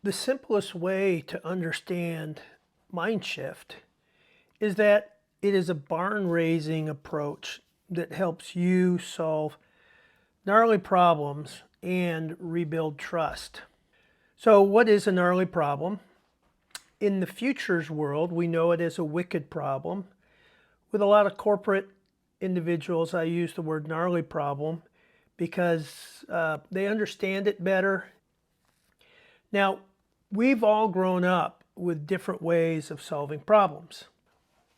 The simplest way to understand MindShift is that it is a barn-raising approach that helps you solve gnarly problems and rebuild trust. So what is a gnarly problem? In the futures world, we know it as a wicked problem. With a lot of corporate individuals, I use the word gnarly problem because they understand it better. Now, we've all grown up with different ways of solving problems.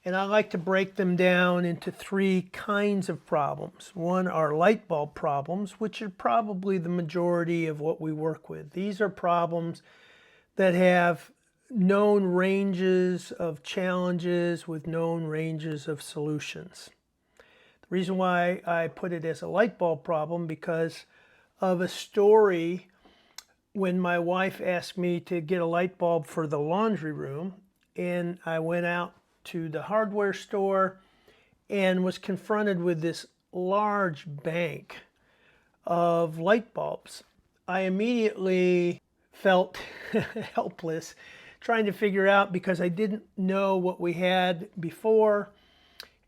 And I like to break them down into three kinds of problems. One are light bulb problems, which are probably the majority of what we work with. These are problems that have known ranges of challenges with known ranges of solutions. The reason why I put it as a light bulb problem because of a story when my wife asked me to get a light bulb for the laundry room, and I went out to the hardware store and was confronted with this large bank of light bulbs. I immediately felt helpless trying to figure out because I didn't know what we had before,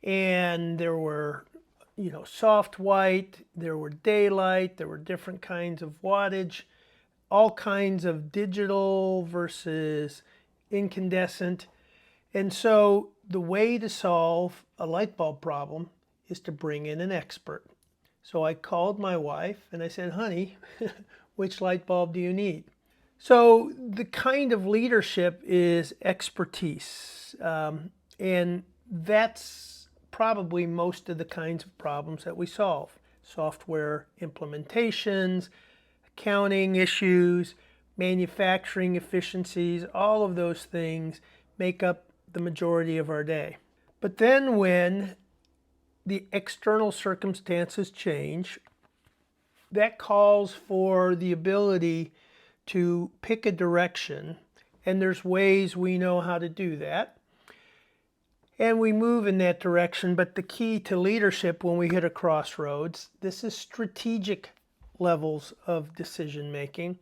and there were soft white, there were daylight, there were different kinds of wattage, all kinds of digital versus incandescent. And so the way to solve a light bulb problem is to bring in an expert. So I called my wife and I said, honey, which light bulb do you need? So the kind of leadership is expertise. And that's probably most of the kinds of problems that we solve. Software implementations, accounting issues, manufacturing efficiencies, all of those things make up the majority of our day. But then when the external circumstances change, that calls for the ability to pick a direction, and there's ways we know how to do that. And we move in that direction, but the key to leadership when we hit a crossroads, this is strategic levels of decision making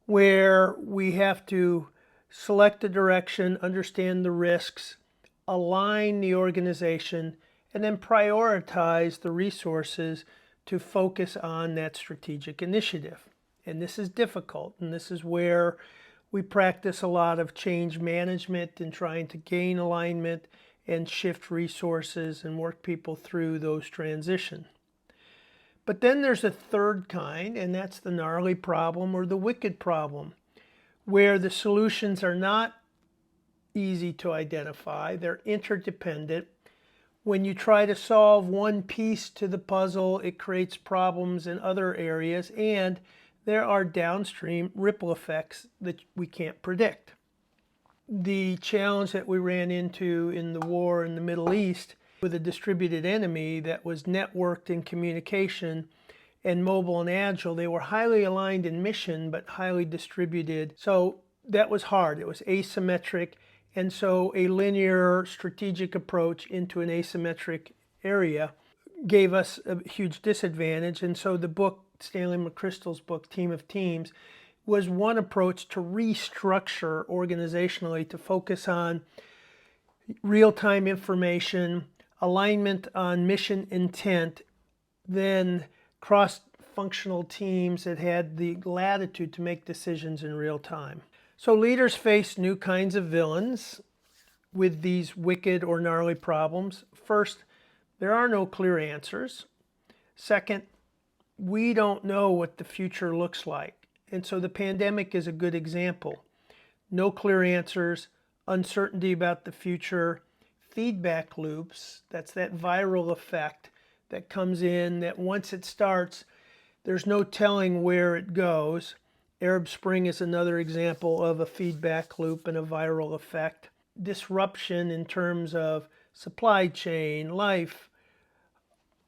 where we have to select a direction, understand the risks, align the organization, and then prioritize the resources to focus on that strategic initiative. And this is difficult, and this is where we practice a lot of change management and trying to gain alignment and shift resources and work people through those transitions. But then there's a third kind, and that's the gnarly problem or the wicked problem, where the solutions are not easy to identify. They're interdependent. When you try to solve one piece to the puzzle, it creates problems in other areas, and there are downstream ripple effects that we can't predict. The challenge that we ran into in the war in the Middle East with a distributed enemy that was networked in communication and mobile and agile. They were highly aligned in mission, but highly distributed. So that was hard. It was asymmetric. And so a linear strategic approach into an asymmetric area gave us a huge disadvantage. And so the book, Stanley McChrystal's book, Team of Teams, was one approach to restructure organizationally to focus on real-time information, alignment on mission intent, then cross-functional teams that had the latitude to make decisions in real time. So leaders face new kinds of villains with these wicked or gnarly problems. First, there are no clear answers. Second, we don't know what the future looks like. And so the pandemic is a good example. No clear answers, uncertainty about the future, feedback loops, that's that viral effect that comes in that once it starts, there's no telling where it goes. Arab Spring is another example of a feedback loop and a viral effect. Disruption in terms of supply chain, life,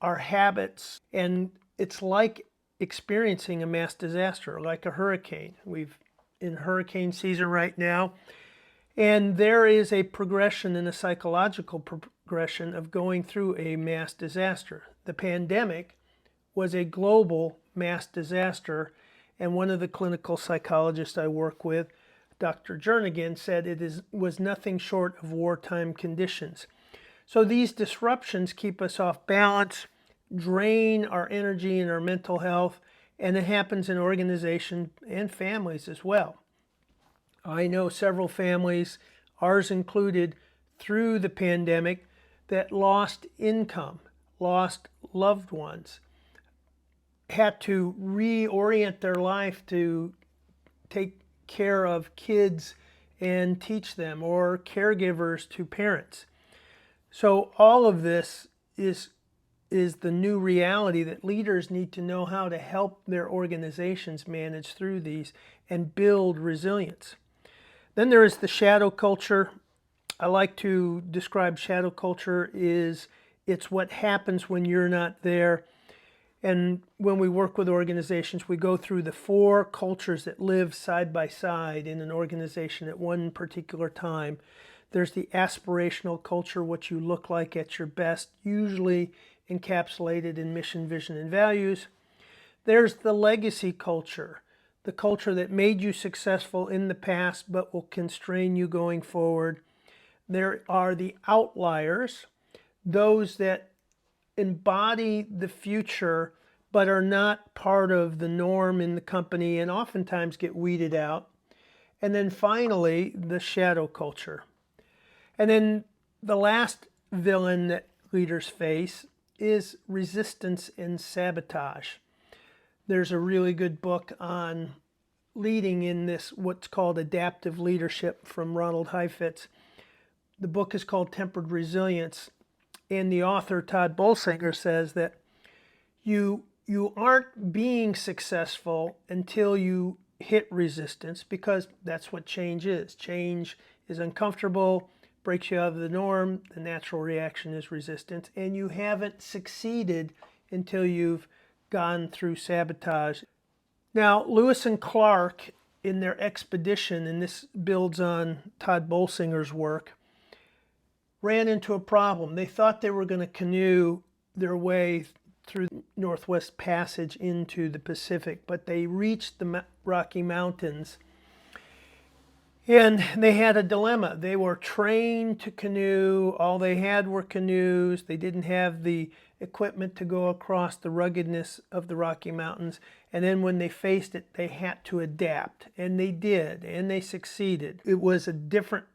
our habits, and it's like experiencing a mass disaster, like a hurricane. We've in hurricane season right now. And there is a progression and a psychological progression of going through a mass disaster. The pandemic was a global mass disaster, and one of the clinical psychologists I work with Dr. Jernigan said was nothing short of wartime conditions. So these disruptions keep us off balance, drain our energy and our mental health, and it happens in organizations and families as well. I know several families, ours included, through the pandemic that lost income, lost loved ones, had to reorient their life to take care of kids and teach them, or caregivers to parents. So all of this is the new reality that leaders need to know how to help their organizations manage through these and build resilience. Then there is the shadow culture. I like to describe shadow culture it's what happens when you're not there. And when we work with organizations, we go through the 4 cultures that live side by side in an organization at one particular time. There's the aspirational culture, what you look like at your best, usually encapsulated in mission, vision, and values. There's the legacy culture, the culture that made you successful in the past but will constrain you going forward. There are the outliers, those that embody the future but are not part of the norm in the company and oftentimes get weeded out. And then finally, the shadow culture. And then the last villain that leaders face is resistance and sabotage. There's a really good book on leading in this, what's called adaptive leadership, from Ronald Heifetz. The book is called Tempered Resilience, and the author, Todd Bolsinger, says that you aren't being successful until you hit resistance, because that's what change is. Change is uncomfortable, breaks you out of the norm. The natural reaction is resistance, and you haven't succeeded until you've gone through sabotage. Now, Lewis and Clark, in their expedition, and this builds on Todd Bolsinger's work, ran into a problem. They thought they were going to canoe their way through the Northwest Passage into the Pacific, but they reached the Rocky Mountains and they had a dilemma. They were trained to canoe. All they had were canoes. They didn't have the equipment to go across the ruggedness of the Rocky Mountains. And then when they faced it, they had to adapt. And they did, and they succeeded. It was a different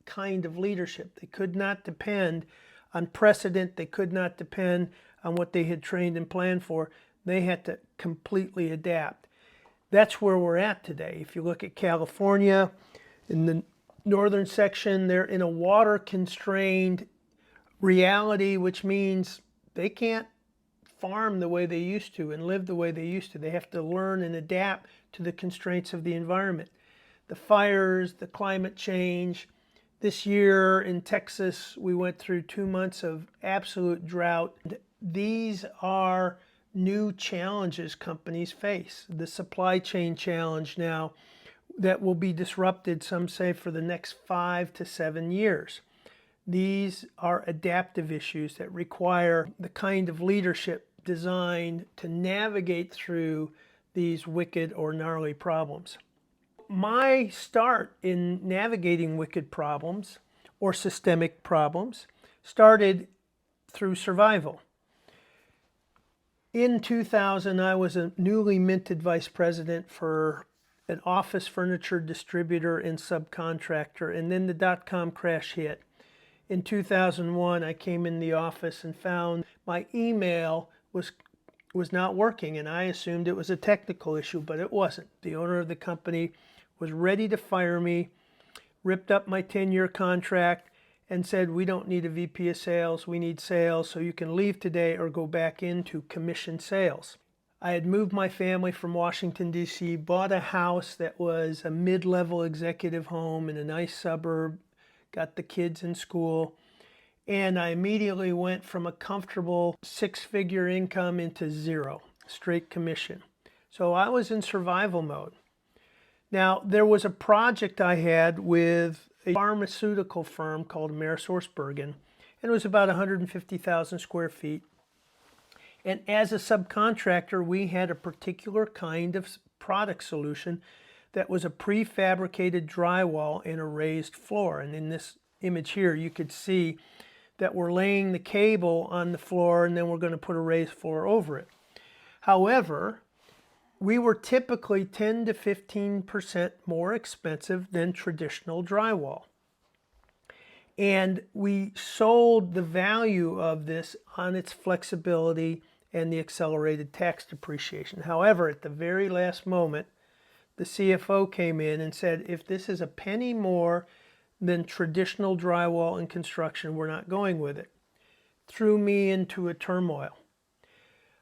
kind of leadership. They could not depend on precedent. They could not depend on what they had trained and planned for. They had to completely adapt. That's where we're at today. If you look at California, in the northern section, they're in a water-constrained reality, which means they can't farm the way they used to and live the way they used to. They have to learn and adapt to the constraints of the environment. The fires, the climate change. This year in Texas, we went through 2 months of absolute drought. These are new challenges companies face. The supply chain challenge now that will be disrupted, some say, for the next 5 to 7 years. These are adaptive issues that require the kind of leadership designed to navigate through these wicked or gnarly problems. My start in navigating wicked problems or systemic problems started through survival. In 2000, I was a newly minted vice president for an office furniture distributor and subcontractor, and then the dot-com crash hit. In 2001, I came in the office and found my email was not working, and I assumed it was a technical issue, but it wasn't. The owner of the company was ready to fire me, ripped up my 10-year contract, and said, "We don't need a VP of sales, we need sales, so you can leave today or go back into commission sales." I had moved my family from Washington, D.C., bought a house that was a mid-level executive home in a nice suburb, got the kids in school, and I immediately went from a comfortable 6-figure income into 0, straight commission. So I was in survival mode. Now, there was a project I had with a pharmaceutical firm called AmerisourceBergen, and it was about 150,000 square feet. And as a subcontractor, we had a particular kind of product solution that was a prefabricated drywall and a raised floor. And in this image here, you could see that we're laying the cable on the floor and then we're going to put a raised floor over it. However, we were typically 10 to 15% more expensive than traditional drywall. And we sold the value of this on its flexibility and the accelerated tax depreciation. However, at the very last moment, the CFO came in and said, if this is a penny more than traditional drywall and construction, we're not going with it. Threw me into a turmoil.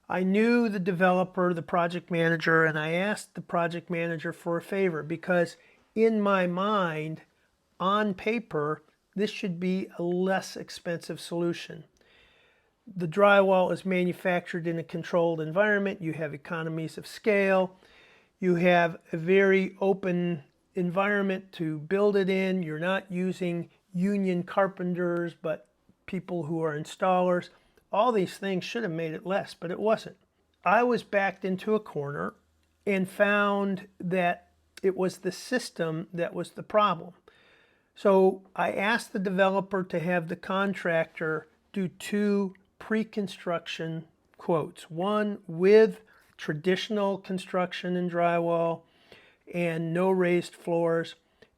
I knew the developer, the project manager, and I asked the project manager for a favor because in my mind, on paper, this should be a less expensive solution. The drywall is manufactured in a controlled environment. You have economies of scale. You have a very open environment to build it in. You're not using union carpenters, but people who are installers. All these things should have made it less, but it wasn't. I was backed into a corner and found that it was the system that was the problem. So I asked the developer to have the contractor do 2 pre-construction quotes. One with traditional construction and drywall and no raised floors,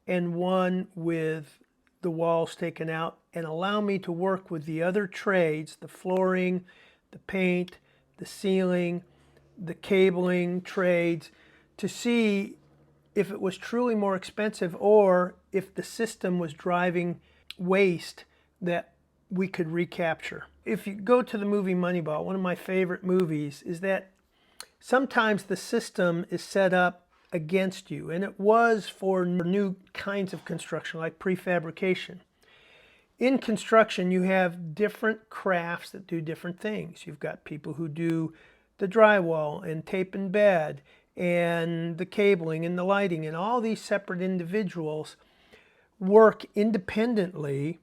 and one with the walls taken out, and allow me to work with the other trades, the flooring, the paint, the ceiling, the cabling trades, to see if it was truly more expensive or if the system was driving waste that we could recapture. If you go to the movie Moneyball, one of my favorite movies, is that sometimes the system is set up against you, and it was for new kinds of construction like prefabrication. In construction, you have different crafts that do different things. You've got people who do the drywall and tape and bed and the cabling and the lighting, and all these separate individuals work independently,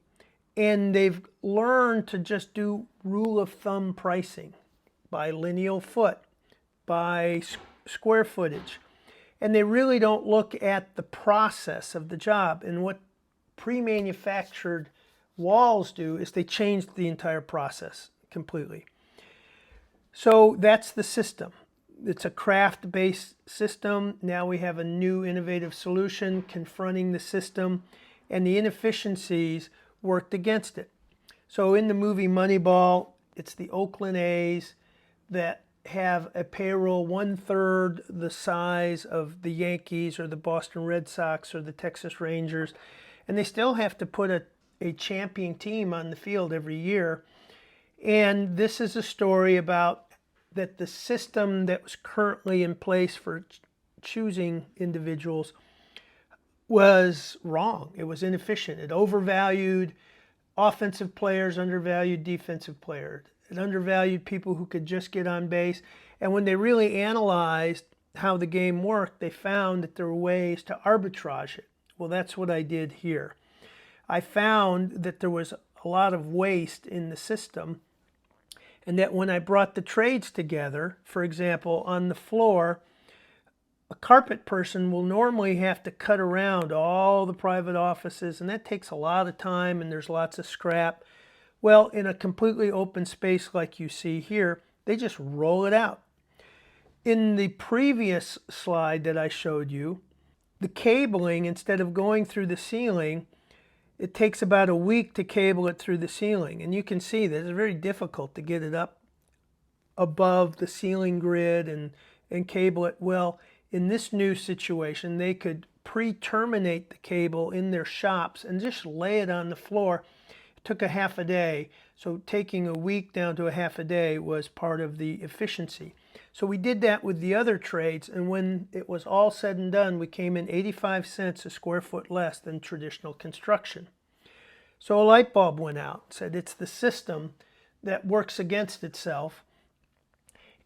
and they've learned to just do rule of thumb pricing by lineal foot, by square footage. And they really don't look at the process of the job. And what pre-manufactured walls do is they change the entire process completely. So that's the system. It's a craft-based system. Now we have a new innovative solution confronting the system, and the inefficiencies worked against it. So in the movie Moneyball, it's the Oakland A's that have a payroll 1/3 the size of the Yankees or the Boston Red Sox or the Texas Rangers, and they still have to put a champion team on the field every year. And this is a story about that the system that was currently in place for choosing individuals was wrong. It was inefficient. It overvalued offensive players, undervalued defensive players. It undervalued people who could just get on base. And when they really analyzed how the game worked, they found that there were ways to arbitrage it. Well, that's what I did here. I found that there was a lot of waste in the system, and that when I brought the trades together, for example, on the floor, a carpet person will normally have to cut around all the private offices, and that takes a lot of time, and there's lots of scrap. Well, in a completely open space like you see here, they just roll it out. In the previous slide that I showed you, the cabling, instead of going through the ceiling, it takes about a week to cable it through the ceiling. And you can see that it's very difficult to get it up above the ceiling grid and cable it. Well, in this new situation, they could pre-terminate the cable in their shops and just lay it on the floor. It took a half a day. So taking a week down to a half a day was part of the efficiency. So we did that with the other trades, and when it was all said and done, we came in 85 cents a square foot less than traditional construction. So a light bulb went out, said it's the system that works against itself.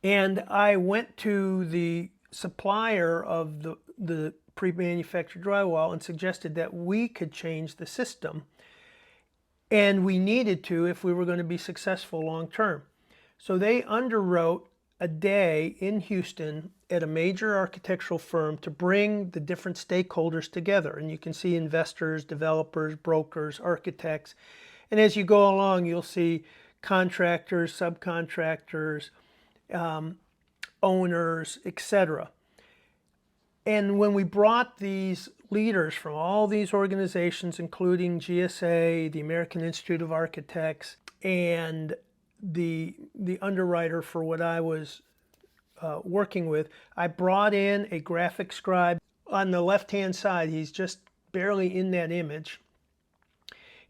And I went to the supplier of the pre-manufactured drywall and suggested that we could change the system. And we needed to if we were going to be successful long term. So they underwrote a day in Houston at a major architectural firm to bring the different stakeholders together. And you can see investors, developers, brokers, architects. And as you go along, you'll see contractors, subcontractors, owners, etc. And when we brought these leaders from all these organizations, including GSA, the American Institute of Architects, and the underwriter for what I was working with, I brought in a graphic scribe. On the left-hand side, he's just barely in that image,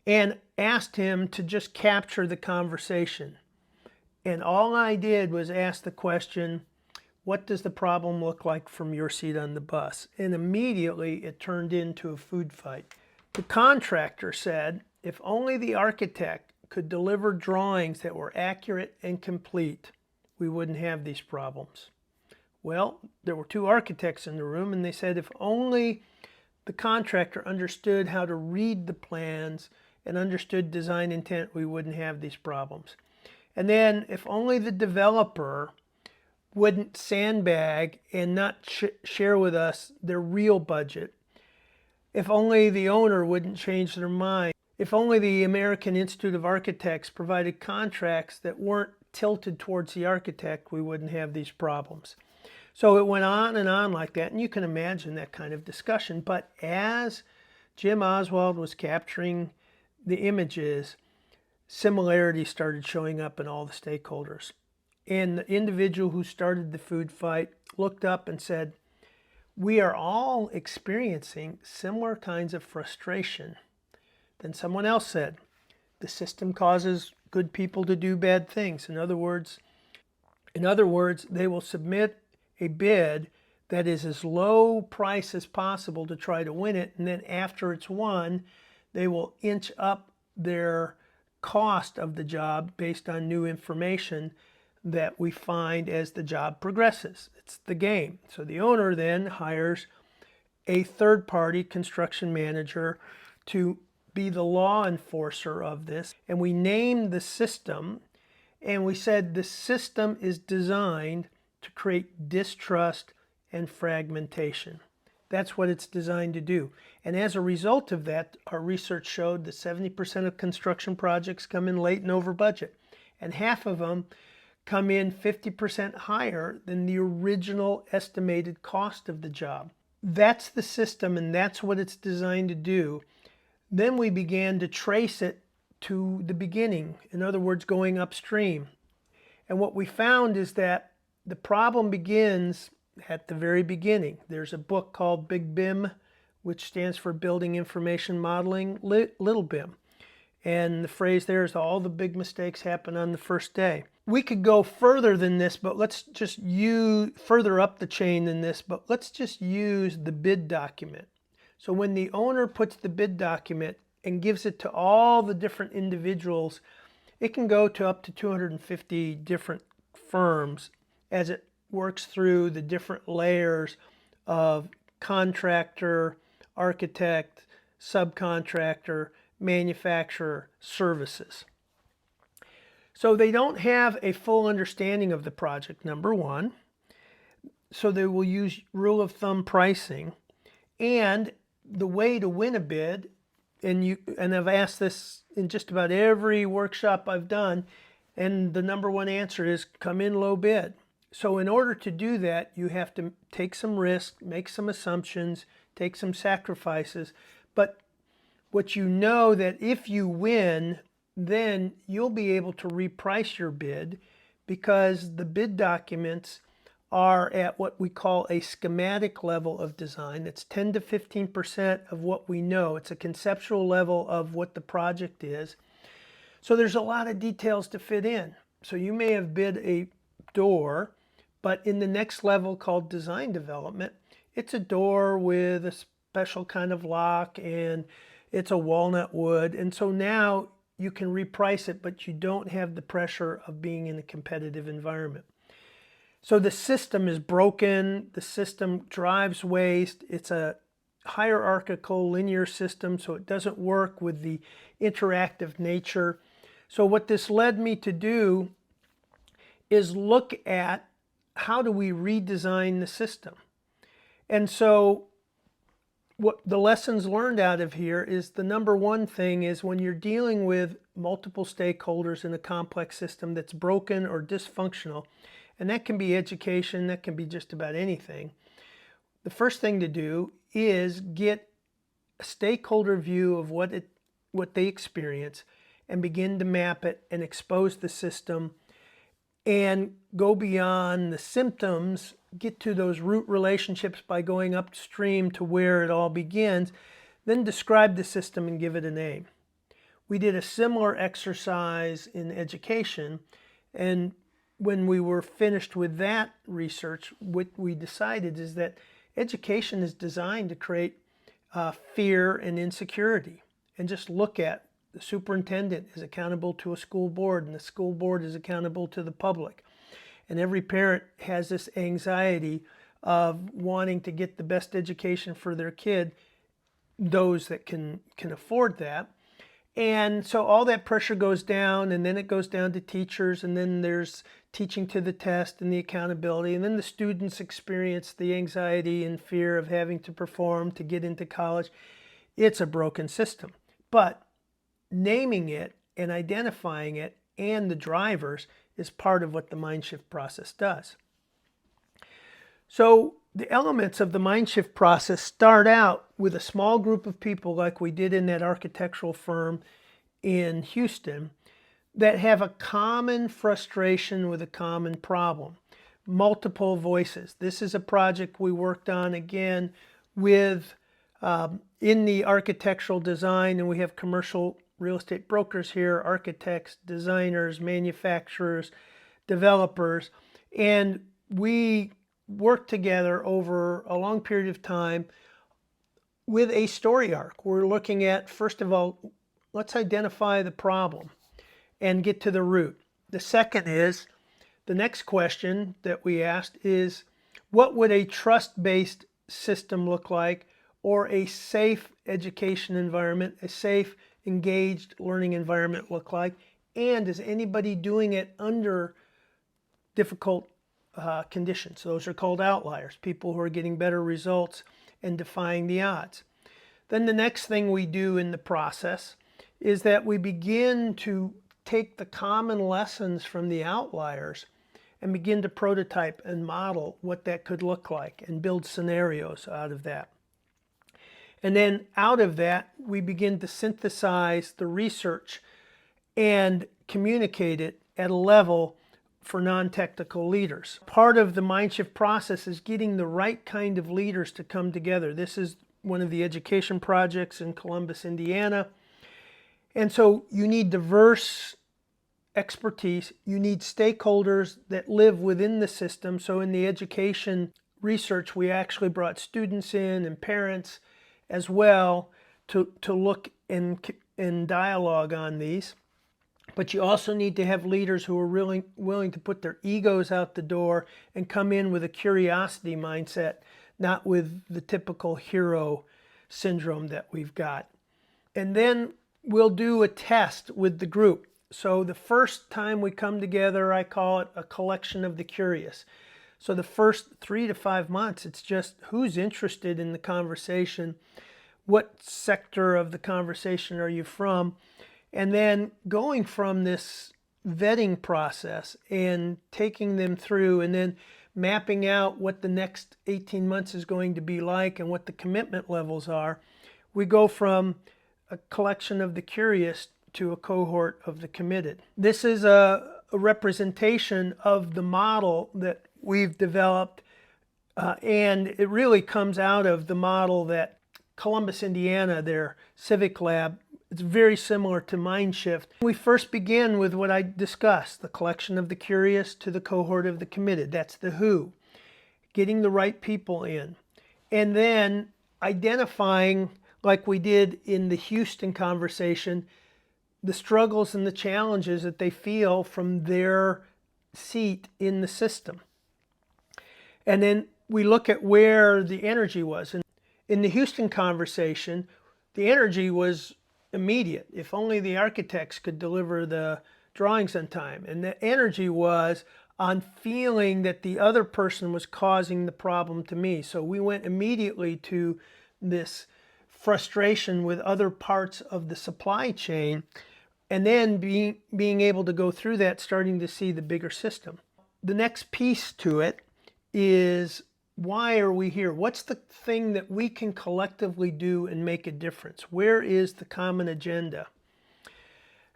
and asked him to just capture the conversation. And all I did was ask the question, what does the problem look like from your seat on the bus? And immediately it turned into a food fight. The contractor said, if only the architect could deliver drawings that were accurate and complete, we wouldn't have these problems. Well, there were two architects in the room, and they said if only the contractor understood how to read the plans and understood design intent, we wouldn't have these problems. And then if only the developer wouldn't sandbag and not share with us their real budget, if only the owner wouldn't change their mind, if only the American Institute of Architects provided contracts that weren't tilted towards the architect, we wouldn't have these problems. So it went on and on like that, and you can imagine that kind of discussion. But as Jim Oswald was capturing the images, similarities started showing up in all the stakeholders. And the individual who started the food fight looked up and said, we are all experiencing similar kinds of frustration. Then someone else said, the system causes good people to do bad things. In other words, they will submit a bid that is as low price as possible to try to win it, and then after it's won, they will inch up their cost of the job based on new information that we find as the job progresses. It's the game. So the owner then hires a third-party construction manager to be the law enforcer of this, and we named the system, and we said the system is designed to create distrust and fragmentation. That's what it's designed to do. And as a result of that, our research showed that 70% of construction projects come in late and over budget, and half of them come in 50% higher than the original estimated cost of the job. That's the system, and that's what it's designed to do. Then we began to trace it to the beginning, in other words, going upstream. And what we found is that the problem begins at the very beginning. There's a book called Big BIM, which stands for Building Information Modeling, Little BIM. And the phrase there is all the big mistakes happen on the first day. We could go further than this, but let's just use further up the chain than this, but let's just use the bid document. So when the owner puts the bid document and gives it to all the different individuals, it can go to up to 250 different firms as it works through the different layers of contractor, architect, subcontractor, manufacturer, services. So they don't have a full understanding of the project, number one. So they will use rule of thumb pricing. And the way to win a bid, and I've asked this in just about every workshop I've done, and the number one answer is come in low bid. So in order to do that, you have to take some risk, make some assumptions, take some sacrifices. But what you know that if you win, then you'll be able to reprice your bid because the bid documents are at what we call a schematic level of design. It's 10 to 15% of what we know. It's a conceptual level of what the project is. So there's a lot of details to fit in. So you may have bid a door, but in the next level called design development, it's a door with a special kind of lock and it's a walnut wood. And so now you can reprice it, but you don't have the pressure of being in a competitive environment. So the system is broken, the system drives waste, it's a hierarchical linear system, so it doesn't work with the interactive nature. So what this led me to do is look at how do we redesign the system? And so what the lessons learned out of here is the number one thing is when you're dealing with multiple stakeholders in a complex system that's broken or dysfunctional, and that can be education, that can be just about anything. The first thing to do is get a stakeholder view of what they experience and begin to map it and expose the system and go beyond the symptoms, get to those root relationships by going upstream to where it all begins, then describe the system and give it a name. We did a similar exercise in education, and when we were finished with that research, what we decided is that education is designed to create fear and insecurity. And just look at the superintendent is accountable to a school board, and the school board is accountable to the public. And every parent has this anxiety of wanting to get the best education for their kid, those that can afford that. And so all that pressure goes down, and then it goes down to teachers, and then there's teaching to the test and the accountability, and then the students experience the anxiety and fear of having to perform to get into college. It's a broken system. But naming it and identifying it and the drivers is part of what the MindShift process does. So the elements of the MindShift process start out with a small group of people like we did in that architectural firm in Houston that have a common frustration with a common problem. Multiple voices. This is a project we worked on again with in the architectural design, and we have commercial real estate brokers here, architects, designers, manufacturers, developers, and we worked together over a long period of time with a story arc. We're looking at, first of all, let's identify the problem and get to the root. The second is, the next question that we asked is, what would a trust-based system look like, or a safe education environment, a safe, engaged learning environment look like? And is anybody doing it under difficult conditions? Those are called outliers, people who are getting better results and defying the odds. Then the next thing we do in the process is that we begin to take the common lessons from the outliers and begin to prototype and model what that could look like and build scenarios out of that. And then out of that, we begin to synthesize the research and communicate it at a level for non-technical leaders. Part of the MindShift process is getting the right kind of leaders to come together. This is one of the education projects in Columbus, Indiana. And so you need diverse expertise. You need stakeholders that live within the system. So in the education research, we actually brought students in and parents as well to look and dialogue on these. But you also need to have leaders who are really willing to put their egos out the door and come in with a curiosity mindset, not with the typical hero syndrome that we've got. And then we'll do a test with the group. So the first time we come together, I call it a collection of the curious. So the first 3 to 5 months, it's just who's interested in the conversation, what sector of the conversation are you from, and then going from this vetting process and taking them through and then mapping out what the next 18 months is going to be like and what the commitment levels are. We go from a collection of the curious to a cohort of the committed. This is a representation of the model that we've developed, and it really comes out of the model that Columbus, Indiana, their civic lab, it's very similar to MindShift. We first begin with what I discussed, the collection of the curious to the cohort of the committed. That's the who. Getting the right people in. And then identifying, like we did in the Houston conversation, the struggles and the challenges that they feel from their seat in the system. And then we look at where the energy was. And in the Houston conversation, the energy was immediate. If only the architects could deliver the drawings on time. And the energy was, on feeling that the other person was causing the problem to me. So we went immediately to this frustration with other parts of the supply chain, and then being able to go through that, starting to see the bigger system. The next piece to it is, why are we here? What's the thing that we can collectively do and make a difference? Where is the common agenda?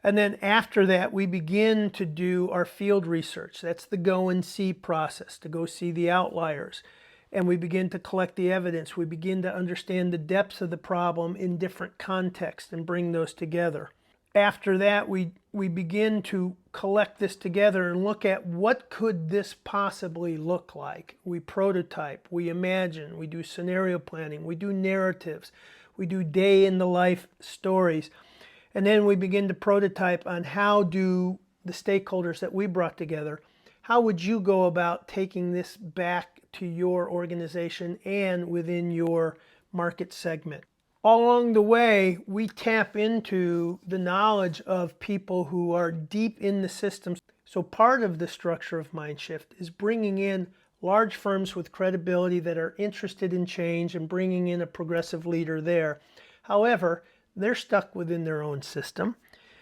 And then after that, we begin to do our field research. That's the go and see process, to go see the outliers. And we begin to collect the evidence. We begin to understand the depths of the problem in different contexts and bring those together. After that, we begin to collect this together and look at, what could this possibly look like? We prototype, we imagine, we do scenario planning, we do narratives, we do day in the life stories. And then we begin to prototype on, how do the stakeholders that we brought together, how would you go about taking this back to your organization and within your market segment? All along the way, we tap into the knowledge of people who are deep in the systems. So part of the structure of MindShift is bringing in large firms with credibility that are interested in change and bringing in a progressive leader there. However, they're stuck within their own system.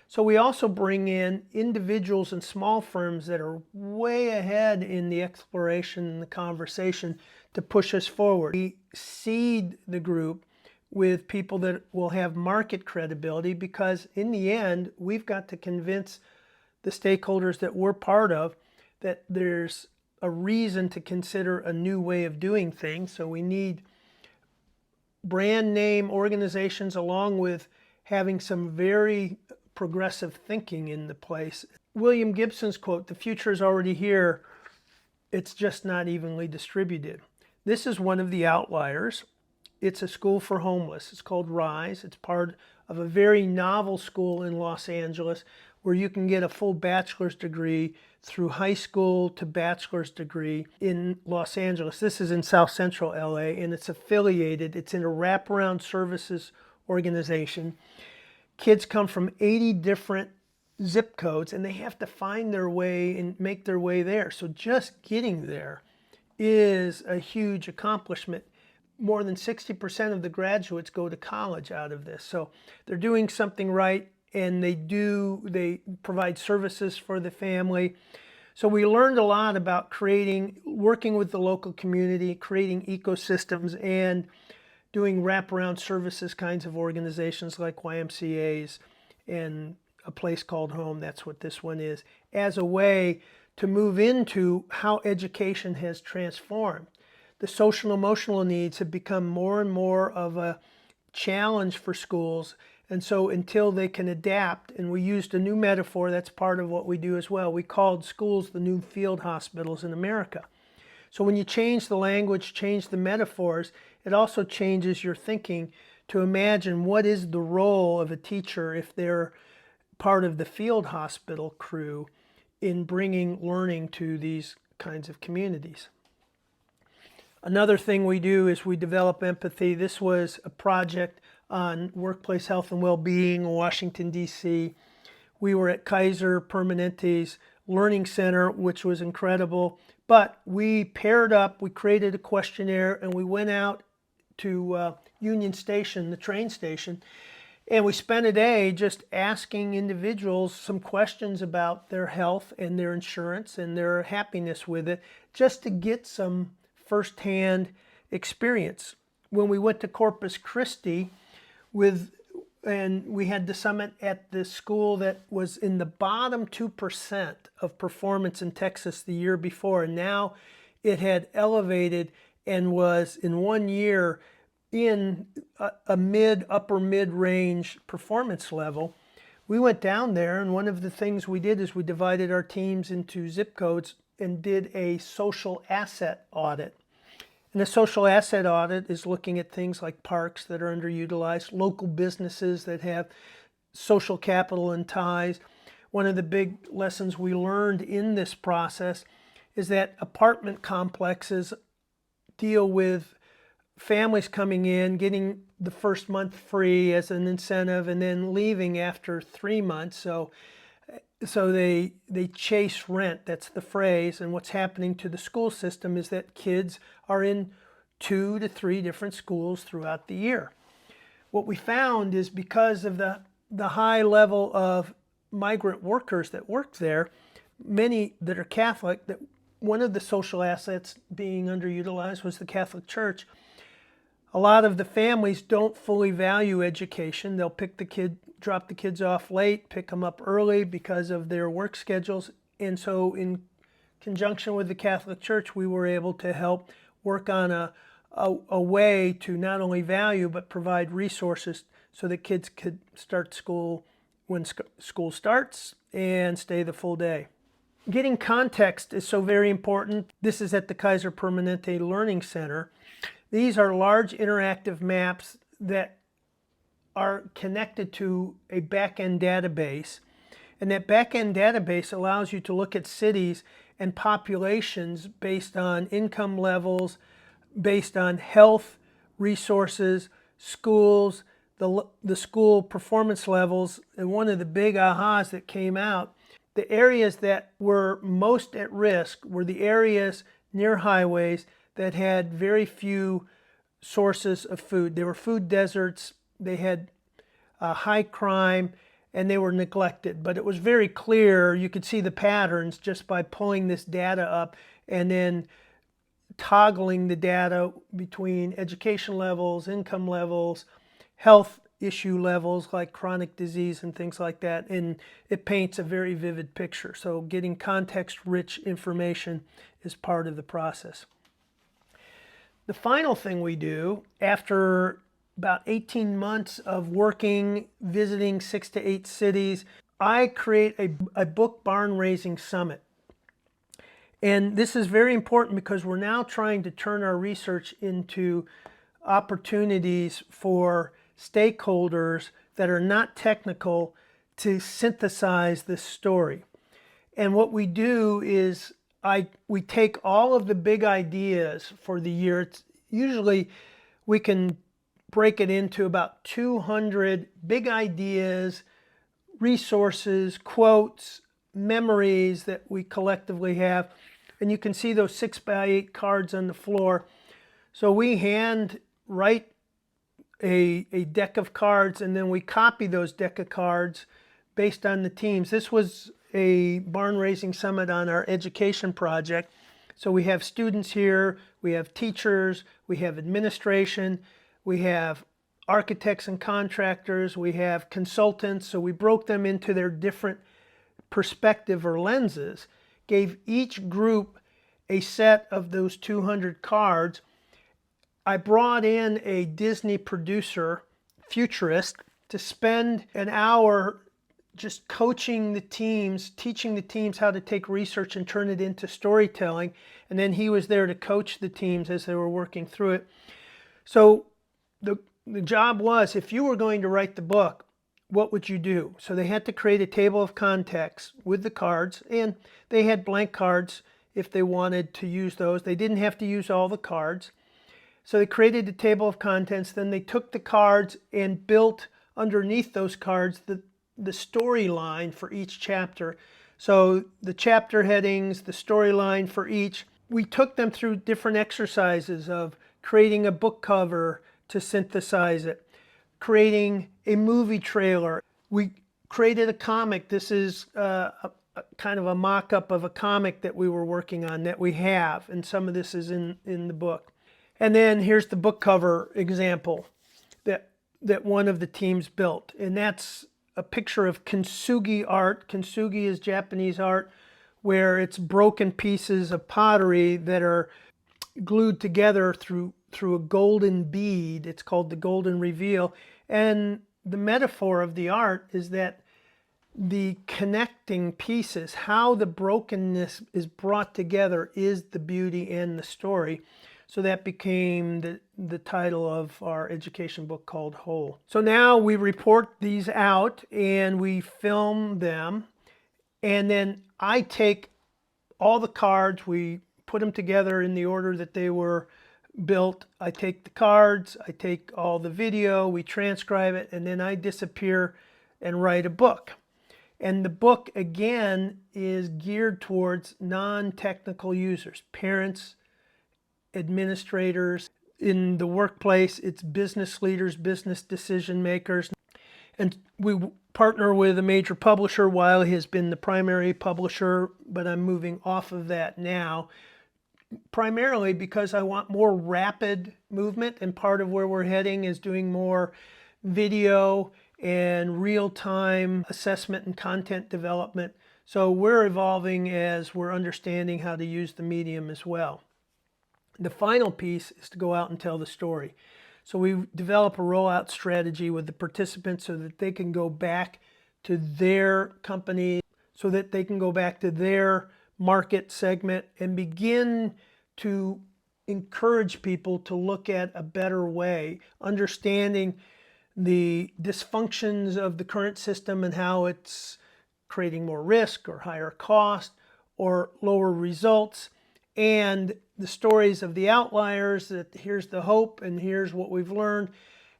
So we also bring in individuals and small firms that are way ahead in the exploration and the conversation to push us forward. We seed the group with people that will have market credibility, because in the end, we've got to convince the stakeholders that we're part of that there's a reason to consider a new way of doing things. So we need brand name organizations, along with having some very progressive thinking in the place. William Gibson's quote, "The future is already here, it's just not evenly distributed." This is one of the outliers. It's a school for homeless. It's called RISE. It's part of a very novel school in Los Angeles, where you can get a full bachelor's degree through high school to bachelor's degree in Los Angeles. This is in South Central LA, and it's affiliated. It's in a wraparound services organization. Kids come from 80 different zip codes, and they have to find their way and make their way there. So just getting there is a huge accomplishment. More than 60% of the graduates go to college out of this. So they're doing something right, and they provide services for the family. So we learned a lot about working with the local community, creating ecosystems, and doing wraparound services kinds of organizations like YMCAs and a place called home. That's what this one is, as a way to move into how education has transformed. The social emotional needs have become more and more of a challenge for schools. And so until they can adapt, and we used a new metaphor, that's part of what we do as well. We called schools the new field hospitals in America. So when you change the language, change the metaphors, it also changes your thinking to imagine, what is the role of a teacher if they're part of the field hospital crew in bringing learning to these kinds of communities. Another thing we do is we develop empathy. This was a project on workplace health and well-being in Washington, D.C. We were at Kaiser Permanente's Learning Center, which was incredible. But we paired up, we created a questionnaire, and we went out to Union Station, the train station, and we spent a day just asking individuals some questions about their health and their insurance and their happiness with it, just to get some firsthand experience. When we went to Corpus Christi and we had the summit at the school that was in the bottom 2% of performance in Texas the year before, and now it had elevated and was in 1 year in a upper mid-range performance level. We went down there, and one of the things we did is we divided our teams into zip codes and did a social asset audit. And a social asset audit is looking at things like parks that are underutilized, local businesses that have social capital and ties. One of the big lessons we learned in this process is that apartment complexes deal with families coming in, getting the first month free as an incentive, and then leaving after 3 months. So So they chase rent, that's the phrase. And what's happening to the school system is that kids are in 2 to 3 different schools throughout the year. What we found is because of the high level of migrant workers that work there, many that are Catholic, that one of the social assets being underutilized was the Catholic Church. A lot of the families don't fully value education. They'll drop the kids off late, pick them up early because of their work schedules. And so in conjunction with the Catholic Church, we were able to help work on a way to not only value but provide resources so that kids could start school when school starts and stay the full day. Getting context is so very important. This is at the Kaiser Permanente Learning Center. These are large interactive maps that are connected to a back-end database. And that back-end database allows you to look at cities and populations based on income levels, based on health resources, schools, the school performance levels. And one of the big ahas that came out, the areas that were most at risk were the areas near highways that had very few sources of food. They were food deserts, they had high crime, and they were neglected. But it was very clear, you could see the patterns just by pulling this data up and then toggling the data between education levels, income levels, health issue levels like chronic disease and things like that, and it paints a very vivid picture. So getting context-rich information is part of the process. The final thing we do after about 18 months of working, visiting 6 to 8 cities, I create a book barn raising summit. And this is very important because we're now trying to turn our research into opportunities for stakeholders that are not technical to synthesize this story. And what we do is we take all of the big ideas for the year. Usually we can break it into about 200 big ideas, resources, quotes, memories that we collectively have. And you can see those 6x8 cards on the floor. So we hand write a deck of cards, and then we copy those deck of cards based on the teams. This was a barn raising summit on our education project. So we have students here, we have teachers, we have administration, we have architects and contractors, we have consultants. So we broke them into their different perspective or lenses, gave each group a set of those 200 cards. I brought in a Disney producer, futurist, to spend an hour just coaching the teams, teaching the teams how to take research and turn it into storytelling. And then he was there to coach the teams as they were working through it. So the job was, if you were going to write the book, what would you do? So they had to create a table of contents with the cards, and they had blank cards if they wanted to use those. They didn't have to use all the cards. So they created a table of contents, then they took the cards and built underneath those cards the storyline for each chapter. So the chapter headings, the storyline for each. We took them through different exercises of creating a book cover to synthesize it, creating a movie trailer. We created a comic. This is a kind of a mock-up of a comic that we were working on that we have, and some of this is in the book. And then here's the book cover example that one of the teams built. And that's a picture of kintsugi art. Kintsugi is Japanese art where it's broken pieces of pottery that are glued together through a golden bead. It's called the golden reveal. And the metaphor of the art is that the connecting pieces, how the brokenness is brought together, is the beauty and the story. So that became the title of our education book called Whole. So now we report these out and we film them. And then I take all the cards, we put them together in the order that they were built. I take the cards, I take all the video, we transcribe it, and then I disappear and write a book. And the book, again, is geared towards non-technical users, parents, administrators. In the workplace, it's business leaders, business decision makers. And we partner with a major publisher while he has been the primary publisher, but I'm moving off of that now, primarily because I want more rapid movement, and part of where we're heading is doing more video and real-time assessment and content development. So we're evolving as we're understanding how to use the medium as well. The final piece is to go out and tell the story. So we develop a rollout strategy with the participants so that they can go back to their company, so that they can go back to their market segment and begin to encourage people to look at a better way, understanding the dysfunctions of the current system and how it's creating more risk or higher cost or lower results, and the stories of the outliers, that here's the hope and here's what we've learned,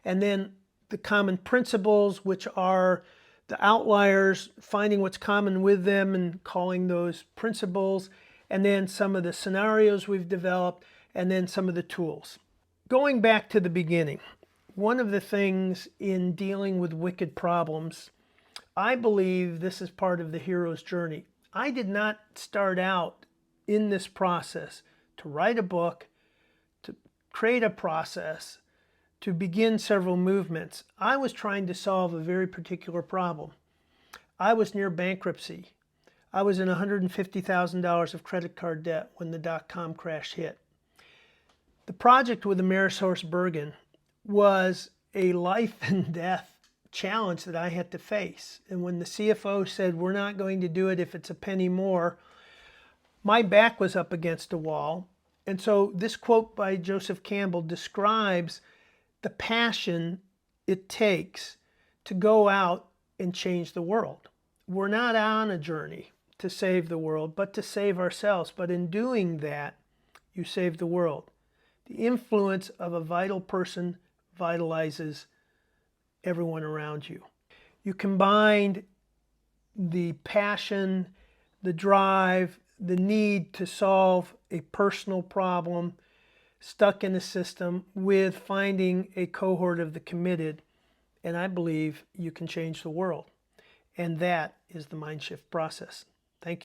and then the common principles, which are the outliers, finding what's common with them and calling those principles, and then some of the scenarios we've developed, and then some of the tools. Going back to the beginning, one of the things in dealing with wicked problems, I believe this is part of the hero's journey. I did not start out in this process to write a book, to create a process, to begin several movements. I was trying to solve a very particular problem. I was near bankruptcy. I was in $150,000 of credit card debt when the dot-com crash hit. The project with AmerisourceBergen was a life and death challenge that I had to face. And when the CFO said, we're not going to do it if it's a penny more, my back was up against a wall. And so this quote by Joseph Campbell describes the passion it takes to go out and change the world. We're not on a journey to save the world, but to save ourselves. But in doing that, you save the world. The influence of a vital person vitalizes everyone around you. You combined the passion, the drive, the need to solve a personal problem stuck in a system with finding a cohort of the committed, and I believe you can change the world. And that is the MindShift process.